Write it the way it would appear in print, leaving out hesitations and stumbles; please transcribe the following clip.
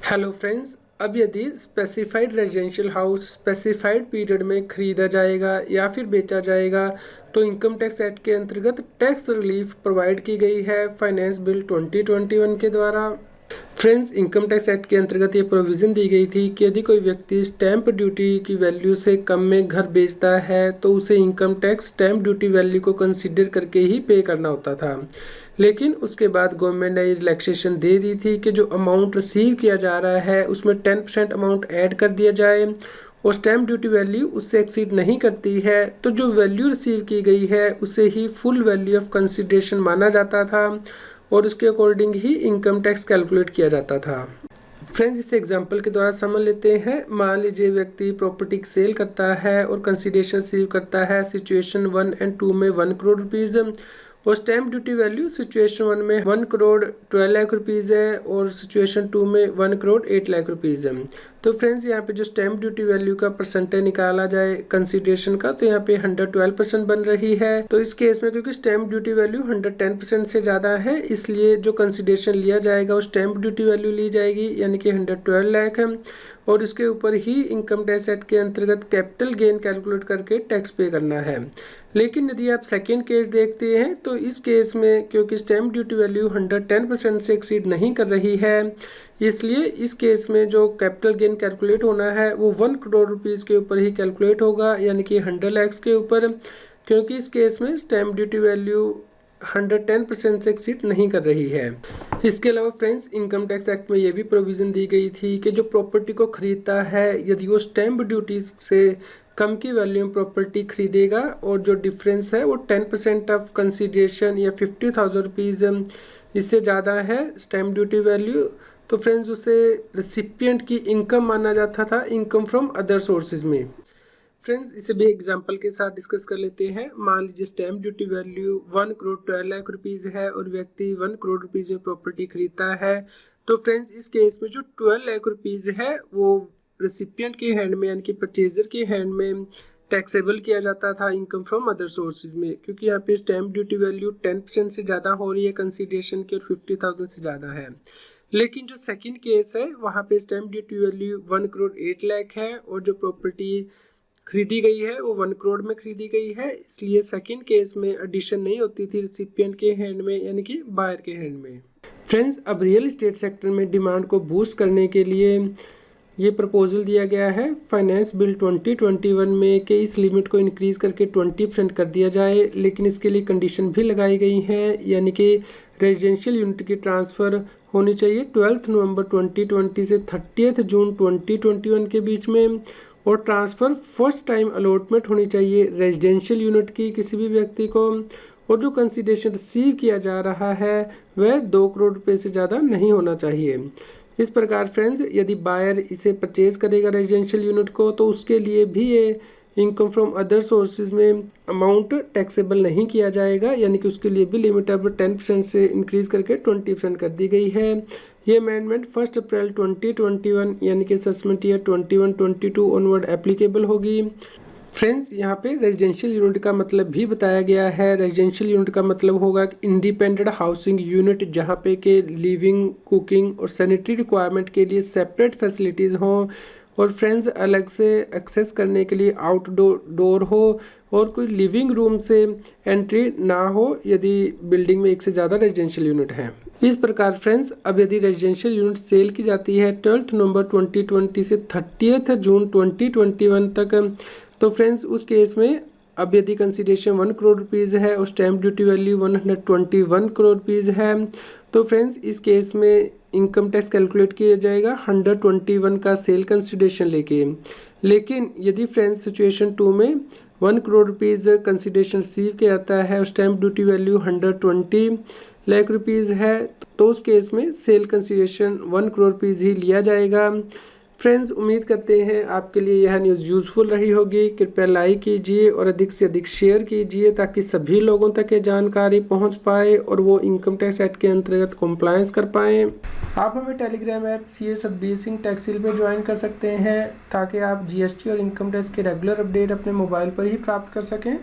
Hello friends, अब यदि specified residential house specified period में खरीदा जाएगा या फिर बेचा जाएगा तो इनकम टैक्स एक्ट के अंतर्गत टैक्स रिलीफ प्रोवाइड की गई है फाइनेंस बिल 2021 के द्वारा। फ्रेंड्स, इनकम टैक्स एक्ट के अंतर्गत ये प्रोविज़न दी गई थी कि यदि कोई व्यक्ति स्टैंप ड्यूटी की वैल्यू से कम में घर बेचता है तो उसे income tax stamp duty value को कंसीडर करके ही पे करना होता था। लेकिन उसके बाद गवर्नमेंट ने रिलैक्सेशन दे दी थी कि जो अमाउंट रिसीव किया जा रहा है उसमें 10% अमाउंट ऐड कर दिया जाए और स्टैंप ड्यूटी वैल्यू उससे एक्सीड नहीं करती है तो जो वैल्यू रिसीव की गई है उसे ही फुल वैल्यू ऑफ कंसिडरेशन माना जाता था और उसके अकॉर्डिंग ही इनकम टैक्स कैलकुलेट किया जाता था। फ्रेंड्स, इस एग्जांपल के द्वारा समझ लेते हैं। मान लीजिए व्यक्ति प्रॉपर्टी सेल करता है और कंसिडरेशन रिसीव करता है सिचुएशन 1 एंड 2 में 1 करोड़ रुपीज़ और स्टैंप ड्यूटी वैल्यू सिचुएशन 1 में 1 करोड़ 12 लाख रुपीज़ है और सिचुएशन 2 में 1 करोड़ 8 लाख रुपीज़ है। तो फ्रेंड्स, यहाँ पे जो स्टैंप ड्यूटी वैल्यू का परसेंटेज निकाला जाए कंसिडरेशन का तो यहाँ पे 112% बन रही है। तो इस केस में क्योंकि स्टैंप ड्यूटी वैल्यू 110% से ज़्यादा है इसलिए जो कंसिडरेशन लिया जाएगा वो स्टैंप ड्यूटी वैल्यू ली जाएगी यानी कि 112 लाख है और इसके ऊपर ही इनकम टैक्स एक्ट के अंतर्गत कैपिटल गेन कैलकुलेट करके टैक्स पे करना है। लेकिन यदि आप सेकेंड केस देखते हैं तो इस केस में क्योंकि स्टैंप ड्यूटी वैल्यू 110% से एक्सीड नहीं कर रही है इसलिए इस केस में जो कैपिटल गेन कैलकुलेट होना है वो 1 करोड़ रुपीज़ के ऊपर ही कैलकुलेट होगा यानी कि 100 लाख के ऊपर, क्योंकि इस केस में स्टैंप ड्यूटी वैल्यू 110% से एक्सीड नहीं कर रही है। इसके अलावा फ्रेंड्स, इनकम टैक्स एक्ट में ये भी प्रोविज़न दी गई थी कि जो प्रॉपर्टी को खरीदता है यदि वो स्टैंप ड्यूटी से कम की वैल्यू में प्रॉपर्टी खरीदेगा और जो डिफरेंस है वो 10% ऑफ कंसिडरेशन या 50,000 रुपीज़ इससे ज़्यादा है स्टैंप ड्यूटी वैल्यू तो फ्रेंड्स उसे रिसिपिएंट की इनकम माना जाता था, इनकम फ्रॉम अदर सोर्सेज में। फ्रेंड्स, इसे भी एग्जांपल के साथ डिस्कस कर लेते हैं। मान लीजिए stamp duty value 1 crore 12 lakh rupees है और व्यक्ति 1 करोड़ रुपीज़ में प्रॉपर्टी खरीदता है तो फ्रेंड्स इस केस में जो 12 लाख रुपीज़ है वो रेसिपिएंट के हैंड में यानी कि परचेजर के हैंड में टैक्सेबल किया जाता था इनकम फ्रॉम अदर सोर्सेज में, क्योंकि यहाँ पे स्टैंप ड्यूटी वैल्यू 10% से ज़्यादा हो रही है कंसिडरेशन की और 50,000 से ज़्यादा है। लेकिन जो सेकंड केस है वहाँ पे stamp duty value 1 crore 8 lakh है और जो प्रॉपर्टी खरीदी गई है वो 1 करोड़ में खरीदी गई है, इसलिए सेकंड केस में एडिशन नहीं होती थी रिसिपिएंट के हैंड में यानी कि बायर के हैंड में। फ्रेंड्स, अब रियल एस्टेट सेक्टर में डिमांड को बूस्ट करने के लिए ये प्रपोजल दिया गया है फाइनेंस बिल 2021 में कि इस लिमिट को इंक्रीज करके 20% कर दिया जाए, लेकिन इसके लिए कंडीशन भी लगाई गई हैं यानी कि रेजिडेंशियल यूनिट की ट्रांसफ़र होनी चाहिए 12 नवंबर 2020 से 30 जून 2021 के बीच में और ट्रांसफ़र फर्स्ट टाइम अलॉटमेंट होनी चाहिए रेजिडेंशियल यूनिट की किसी भी व्यक्ति को और जो कंसिडरेशन रिसीव किया जा रहा है वह 2 करोड़ रुपये से ज़्यादा नहीं होना चाहिए। इस प्रकार फ्रेंड्स, यदि बायर इसे परचेज करेगा रेजिडेंशियल यूनिट को तो उसके लिए भी ये इनकम फ्रॉम अदर सोर्सेज में अमाउंट टैक्सेबल नहीं किया जाएगा यानी कि उसके लिए भी लिमिट अब 10% से इंक्रीज करके 20% कर दी गई है। ये अमेंडमेंट 1 अप्रैल 2021 यानी कि असेसमेंट ईयर 21-22 ऑनवर्ड एप्लीकेबल होगी। फ्रेंड्स, यहाँ पे रेजिडेंशियल यूनिट का मतलब भी बताया गया है। रेजिडेंशियल यूनिट का मतलब होगा कि इंडिपेंडेंट हाउसिंग यूनिट जहाँ पे के लिविंग, कुकिंग और सैनिटरी रिक्वायरमेंट के लिए सेपरेट फैसिलिटीज़ हों और फ्रेंड्स अलग से एक्सेस करने के लिए आउटडोर हो और कोई लिविंग रूम से एंट्री ना हो यदि बिल्डिंग में एक से ज़्यादा रेजिडेंशियल यूनिट हैं। इस प्रकार फ्रेंड्स, अब यदि रेजिडेंशियल यूनिट सेल की जाती है 12 नवंबर 2020 से 30 जून 2021 तक तो फ्रेंड्स उस केस में अब यदि कंसिडरेशन 1 करोड़ रुपीज़ है और stamp duty value 121 crore rupees है तो फ्रेंड्स इस केस में इनकम टैक्स कैलकुलेट किया जाएगा 121 का सेल कंसिडरेशन लेके। लेकिन यदि फ्रेंड्स सिचुएशन 2 में 1 करोड़ रुपीज़ कंसिडरेशन रिसीव किया जाता है और stamp duty value 120 lakh rupees है तो उस केस में सेल कंसिडरेशन 1 करोड़ रुपीज़ ही लिया जाएगा। फ्रेंड्स, उम्मीद करते हैं आपके लिए यह न्यूज़ यूज़फुल रही होगी। कृपया लाइक कीजिए और अधिक से अधिक शेयर कीजिए ताकि सभी लोगों तक ये जानकारी पहुंच पाए और वो इनकम टैक्स एक्ट के अंतर्गत कॉम्प्लायंस कर पाएँ। आप हमें Telegram app CA Satbir Singh टैक्सील पर ज्वाइन कर सकते हैं ताकि आप GST और इनकम टैक्स के रेगुलर अपडेट अपने मोबाइल पर ही प्राप्त कर सकें।